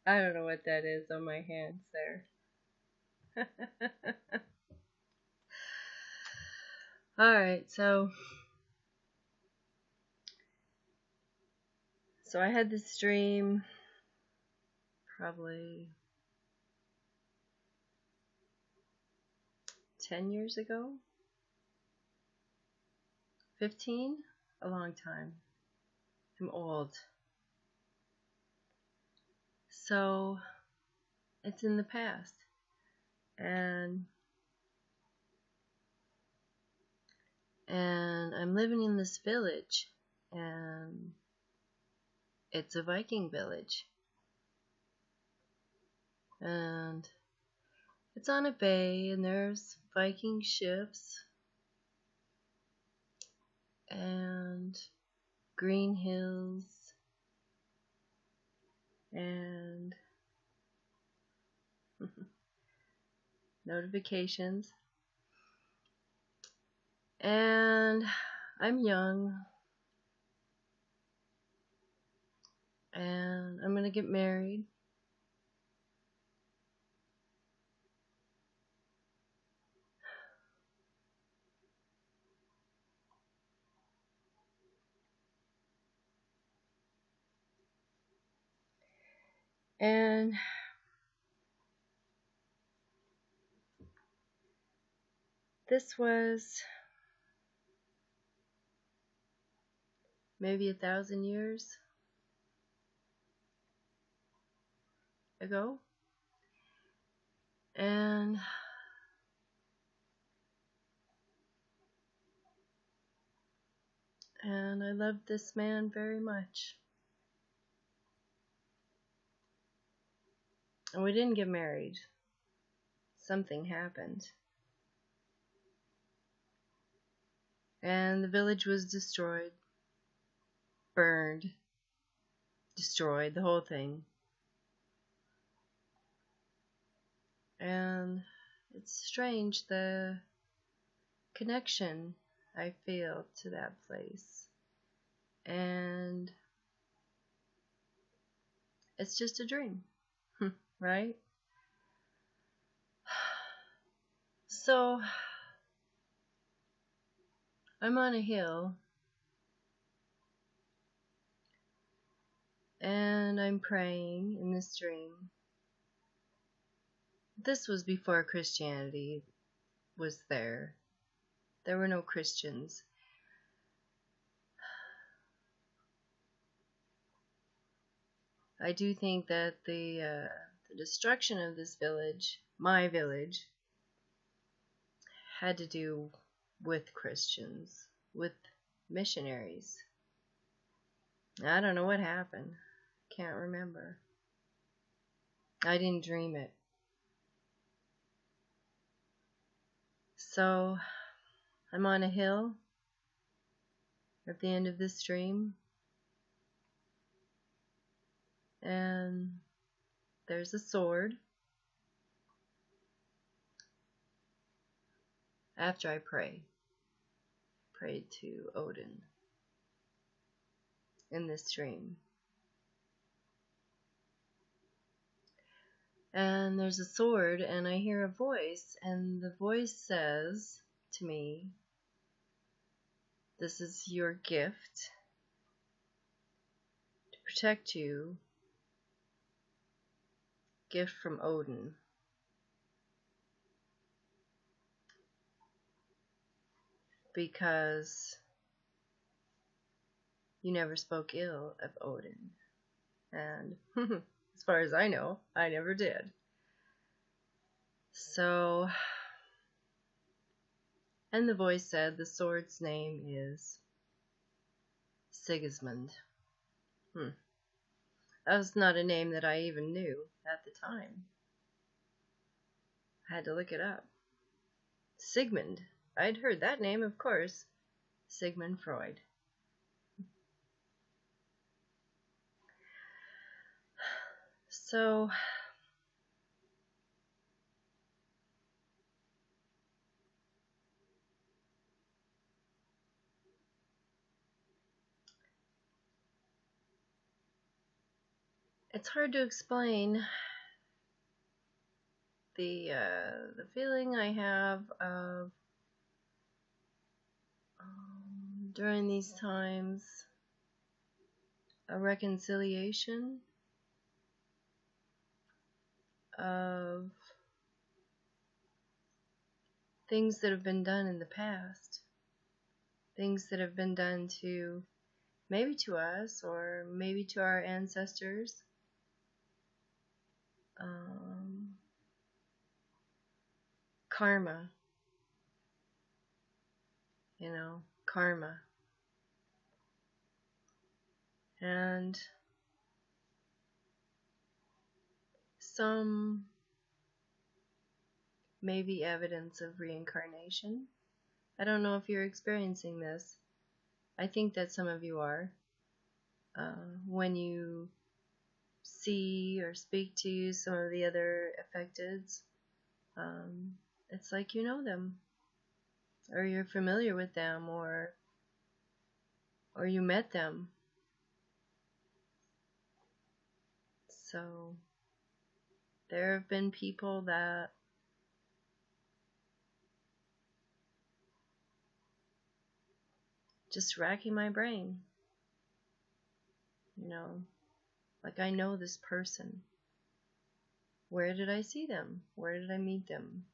I don't know what that is on my hands there. Alright, so I had this dream probably 10 years ago. 15? A long time. I'm old. So it's in the past. And I'm living in this village, and it's a Viking village. And it's on a bay, and there's Viking ships and green hills and notifications. And I'm young, and I'm gonna get married. And this was maybe 1,000 years ago. And I loved this man very much. And we didn't get married. Something happened. And the village was destroyed. Burned. Destroyed, the whole thing. And it's strange, the connection I feel to that place. And it's just a dream, right? So I'm on a hill, and I'm praying in this dream. This was before Christianity was there. There were no Christians. I do think that the destruction of this village, my village, had to do with Christians, with missionaries. I don't know what happened. Can't remember. I didn't dream it. So I'm on a hill at the end of this dream, and there's a sword. After I prayed to Odyn in this dream. And there's a sword, and I hear a voice, and the voice says to me, "This is your gift to protect you, gift from Odyn." Because you never spoke ill of Odyn. And as far as I know, I never did. So, and the voice said the sword's name is Sigismund. That was not a name that I even knew at the time. I had to look it up. Sigmund. I'd heard that name, of course. Sigmund Freud. So, it's hard to explain the feeling I have of during these times a reconciliation of things that have been done in the past, things that have been done to maybe to us or maybe to our ancestors. Karma, karma. And some maybe evidence of reincarnation. I don't know if you're experiencing this. I think that some of you are. When you see or speak to some of the other affecteds, it's like you know them, or you're familiar with them, or you met them. So there have been people that just racking my brain, like I know this person. Where did I see them? Where did I meet them?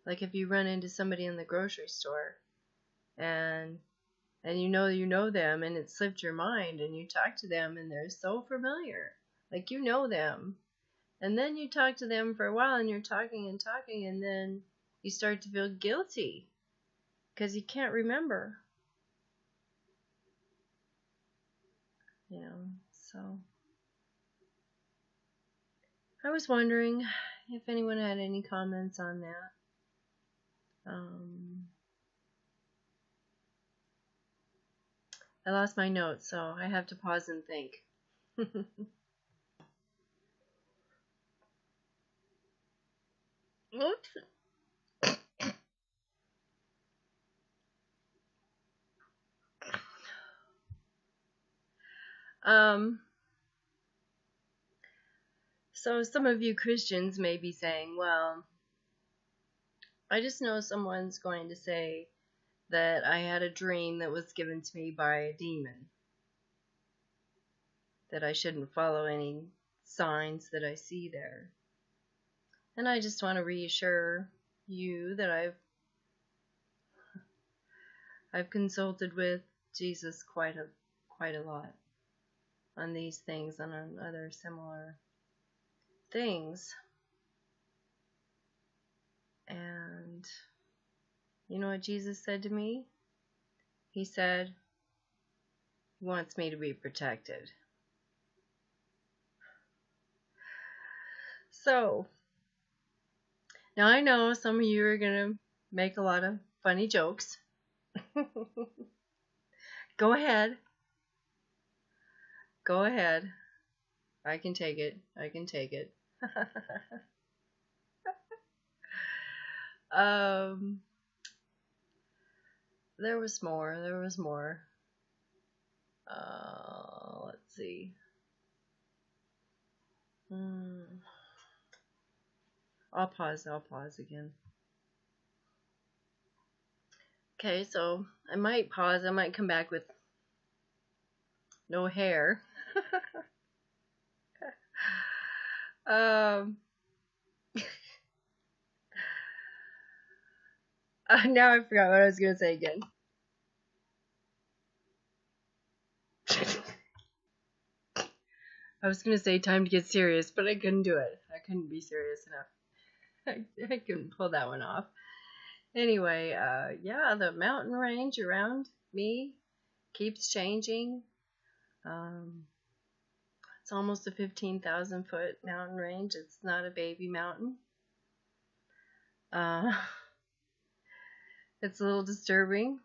Like if you run into somebody in the grocery store and you know them, and it slipped your mind, and you talk to them and they're so familiar, like you know them, and then you talk to them for a while and you're talking and talking, and then you start to feel guilty because you can't remember, so I was wondering if anyone had any comments on that. I lost my notes, so I have to pause and think. Oops. So some of you Christians may be saying, well, I just know someone's going to say that I had a dream that was given to me by a demon, that I shouldn't follow any signs that I see there. And I just want to reassure you that I've consulted with Jesus quite a lot on these things and on other similar things. And you know what Jesus said to me? He said he wants me to be protected. So, now I know some of you are going to make a lot of funny jokes. Go ahead. Go ahead. I can take it. I can take it. There was more. There was more. Let's see. I'll pause again. Okay, so I might pause. I might come back with no hair. Now I forgot what I was going to say again. I was going to say time to get serious, but I couldn't do it. I couldn't be serious enough. I couldn't pull that one off. Anyway, yeah, the mountain range around me keeps changing. It's almost a 15,000 foot mountain range. It's not a baby mountain. It's a little disturbing.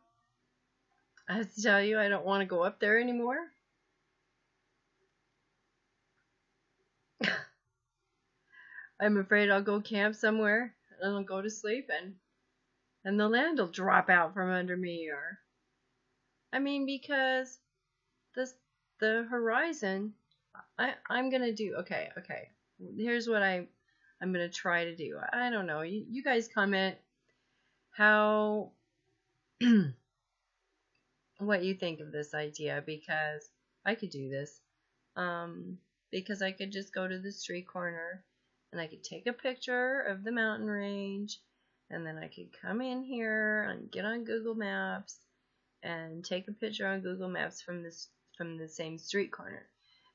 I have to tell you, I don't want to go up there anymore. I'm afraid I'll go camp somewhere and I'll go to sleep and the land will drop out from under me, or I mean, because this the horizon. I'm gonna do okay. Here's what I'm gonna try to do. I don't know. You guys comment how what you think of this idea, because I could do this. Because I could just go to the street corner and I could take a picture of the mountain range, and then I could come in here and get on Google Maps and take a picture on Google Maps from the same street corner,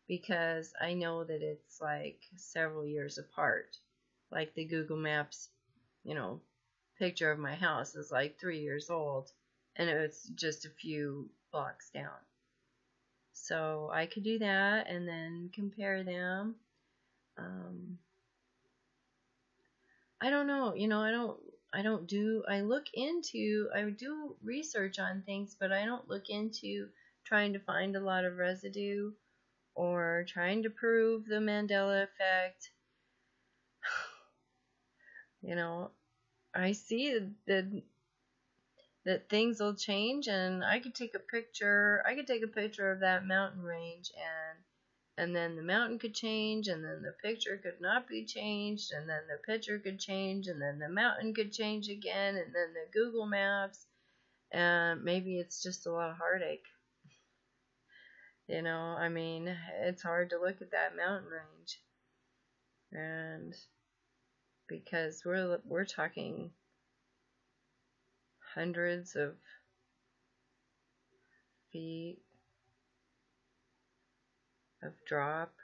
because I know that it's like several years apart. Like the Google Maps, picture of my house is like 3 years old, and it's just a few blocks down. So I could do that and then compare them. I don't know, I do research on things, but I don't look into trying to find a lot of residue or trying to prove the Mandela effect. I see that things will change, and I could take a picture of that mountain range, and then the mountain could change, and then the picture could not be changed, and then the picture could change, and then the mountain could change again, and then the Google Maps, and maybe it's just a lot of heartache. I mean, it's hard to look at that mountain range, and because we're talking hundreds of feet of drop.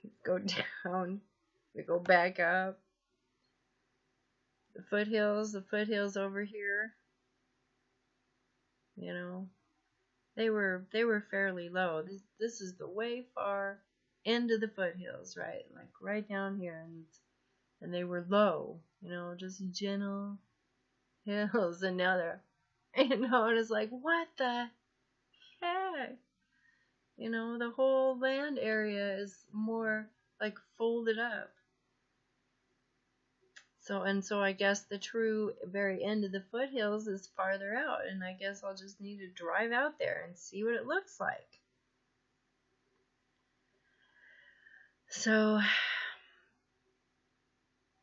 We go down, we go back up. The foothills over here, they were fairly low. This is the way far end of the foothills, right? Like right down here, and they were low, just gentle hills, and now they're, and it's like, what the heck? The whole land area is more like folded up. So I guess the true very end of the foothills is farther out, and I guess I'll just need to drive out there and see what it looks like. So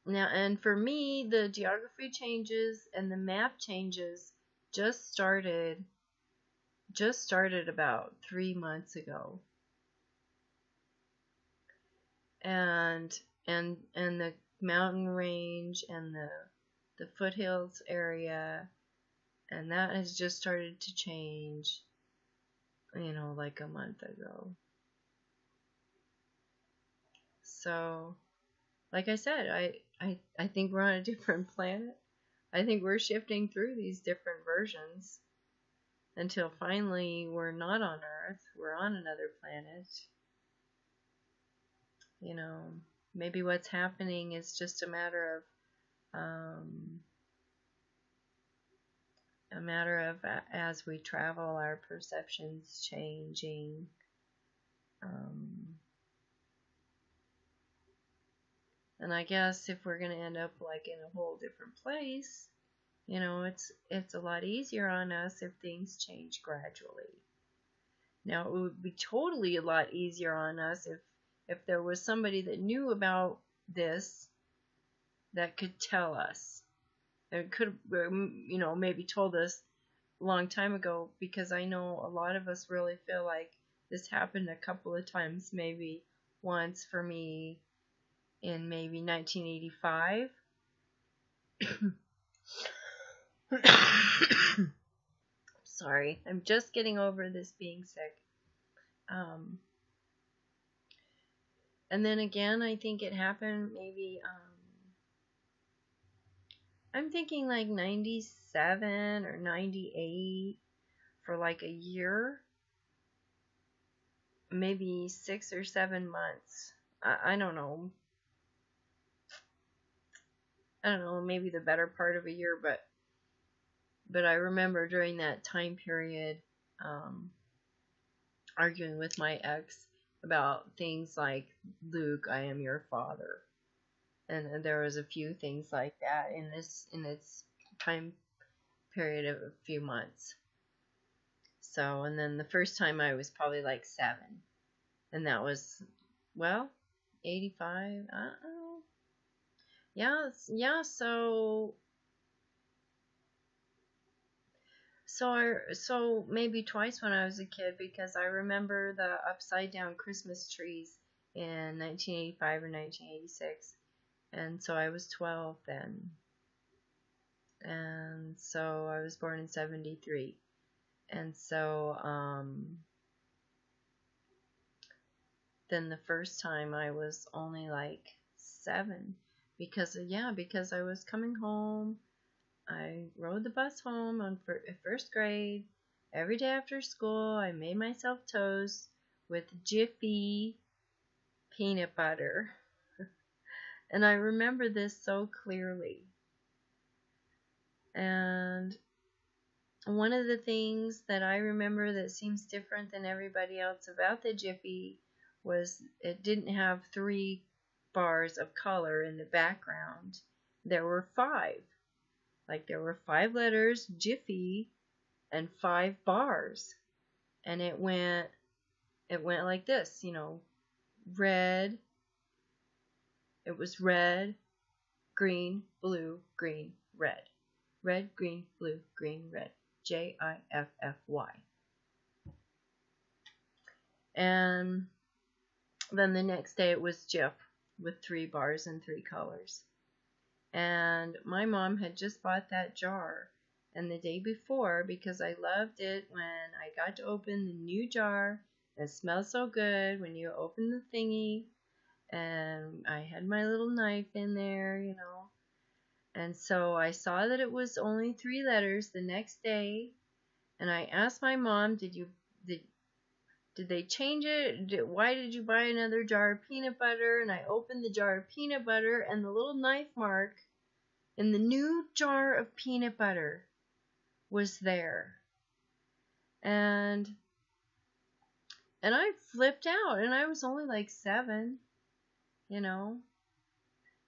now, and for me, the geography changes and the map changes just started about 3 months ago. And the mountain range and the foothills area, and that has just started to change, like a month ago. So, like I said, I think we're on a different planet. I think we're shifting through these different versions until finally we're not on Earth, we're on another planet. Maybe what's happening is just a matter of as we travel, our perceptions changing. And I guess if we're going to end up like in a whole different place, it's a lot easier on us if things change gradually. Now, it would be totally a lot easier on us if there was somebody that knew about this that could tell us. It could, maybe told us a long time ago, because I know a lot of us really feel like this happened a couple of times, maybe once for me in maybe 1985. Sorry, I'm just getting over this being sick. And then again, I think it happened maybe, I'm thinking like 97 or 98 for like a year, maybe 6 or 7 months. I don't know. Maybe the better part of a year, but I remember during that time period, arguing with my ex about things like, Luke, I am your father. And there was a few things like that in its time period of a few months. So, and then the first time I was probably like 7. And that was, well, 85. I don't know. Yeah, so maybe twice when I was a kid, because I remember the upside down Christmas trees in 1985 or 1986. And so I was 12 then. And so I was born in 73. And so then the first time I was only like 7, because I was coming home. I rode the bus home on first grade. Every day after school, I made myself toast with Jiffy peanut butter. And I remember this so clearly. And one of the things that I remember that seems different than everybody else about the Jiffy was it didn't have 3 bars of color in the background. There were 5. Like there were 5 letters, Jiffy, and 5 bars. And it went like this, red. It was red, green, blue, green, red. Red, green, blue, green, red. Jiffy. And then the next day it was Jif with 3 bars and 3 colors. And my mom had just bought that jar. And the day before, because I loved it when I got to open the new jar, it smells so good when you open the thingy. And I had my little knife in there, And so I saw that it was only 3 letters the next day. And I asked my mom, did they change it? Why did you buy another jar of peanut butter? And I opened the jar of peanut butter, and the little knife mark in the new jar of peanut butter was there. And I flipped out, and I was only like 7,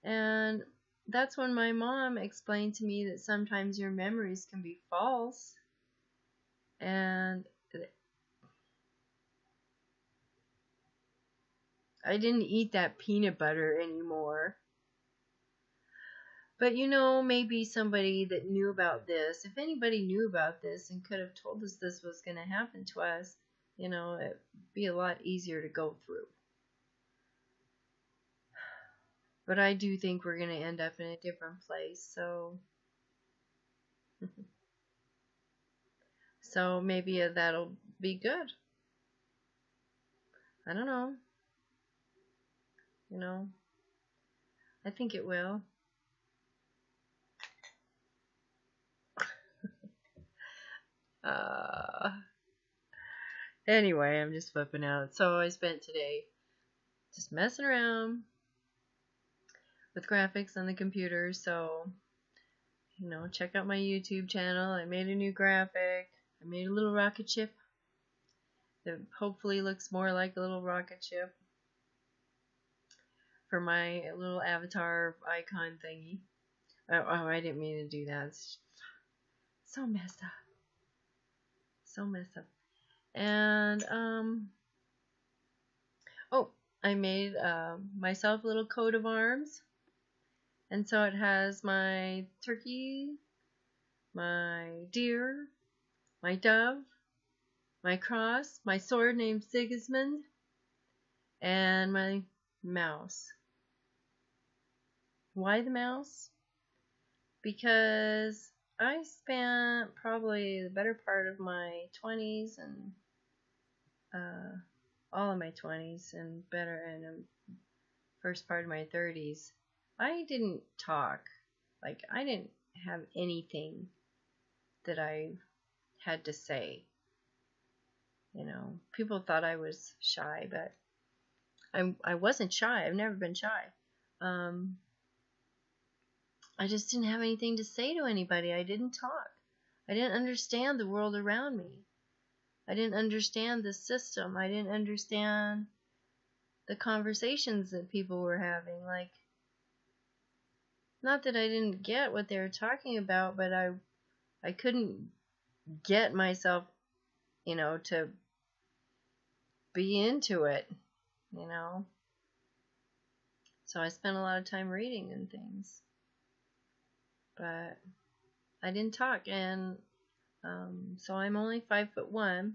And that's when my mom explained to me that sometimes your memories can be false. And I didn't eat that peanut butter anymore. But maybe somebody that knew about this, if anybody knew about this and could have told us this was going to happen to us, it'd be a lot easier to go through. But I do think we're going to end up in a different place, so maybe that'll be good. I don't know. I think it will. Anyway, I'm just flipping out. So I spent today just messing around with graphics on the computer. So, check out my YouTube channel. I made a new graphic. I made a little rocket ship that hopefully looks more like a little rocket ship for my little avatar icon thingy. Oh, I didn't mean to do that. It's so messed up. And, I made myself a little coat of arms. And so it has my turkey, my deer, my dove, my cross, my sword named Sigismund, and my mouse. Why the mouse? Because I spent probably the better part of my 20s and all of my 20s and first part of my 30s. I didn't talk. Like, I didn't have anything that I had to say. People thought I was shy, but I wasn't shy. I've never been shy. I just didn't have anything to say to anybody. I didn't talk. I didn't understand the world around me. I didn't understand the system. I didn't understand the conversations that people were having. Like, not that I didn't get what they were talking about, but I couldn't get myself to be into it, So I spent a lot of time reading and things. But I didn't talk, and so I'm only 5'1",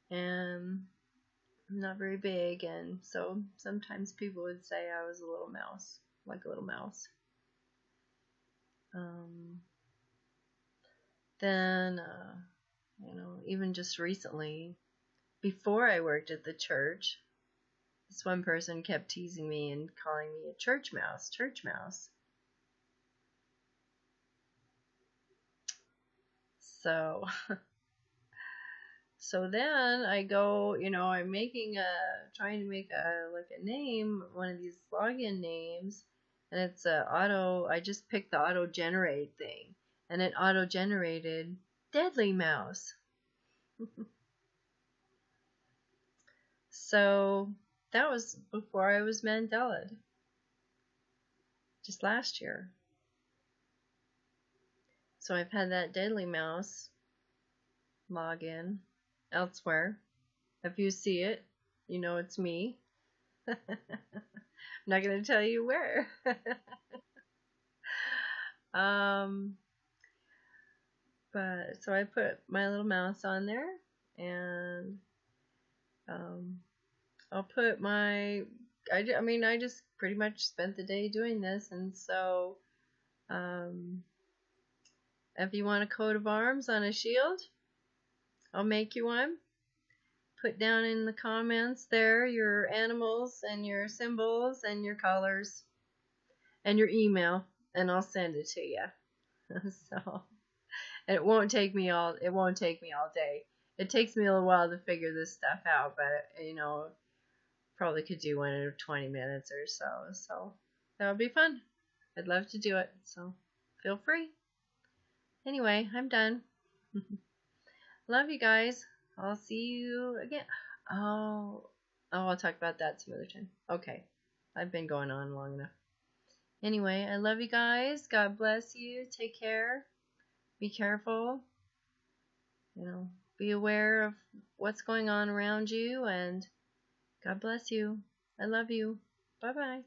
and I'm not very big, and so sometimes people would say I was a little mouse, like a little mouse. Then, even just recently, before I worked at the church, this one person kept teasing me and calling me a church mouse, church mouse. So, so then I go, I'm trying to make a name, one of these login names, and it's I just picked the auto generate thing, and it auto generated Deadly Mouse. So that was before I was Mandela'd, just last year. So I've had that Deadly Mouse login elsewhere. If you see it, you know it's me. I'm not going to tell you where. But so I put my little mouse on there, and I'll put I just pretty much spent the day doing this, and so if you want a coat of arms on a shield, I'll make you one. Put down in the comments there your animals and your symbols and your colors and your email, and I'll send it to you. So, and it won't take me all day. It takes me a little while to figure this stuff out, but probably could do one in 20 minutes or so. So that would be fun. I'd love to do it. So feel free. Anyway, I'm done. Love you guys. I'll see you again. I'll talk about that some other time. Okay. I've been going on long enough. Anyway, I love you guys. God bless you. Take care. Be careful. Be aware of what's going on around you, and God bless you. I love you. Bye-bye.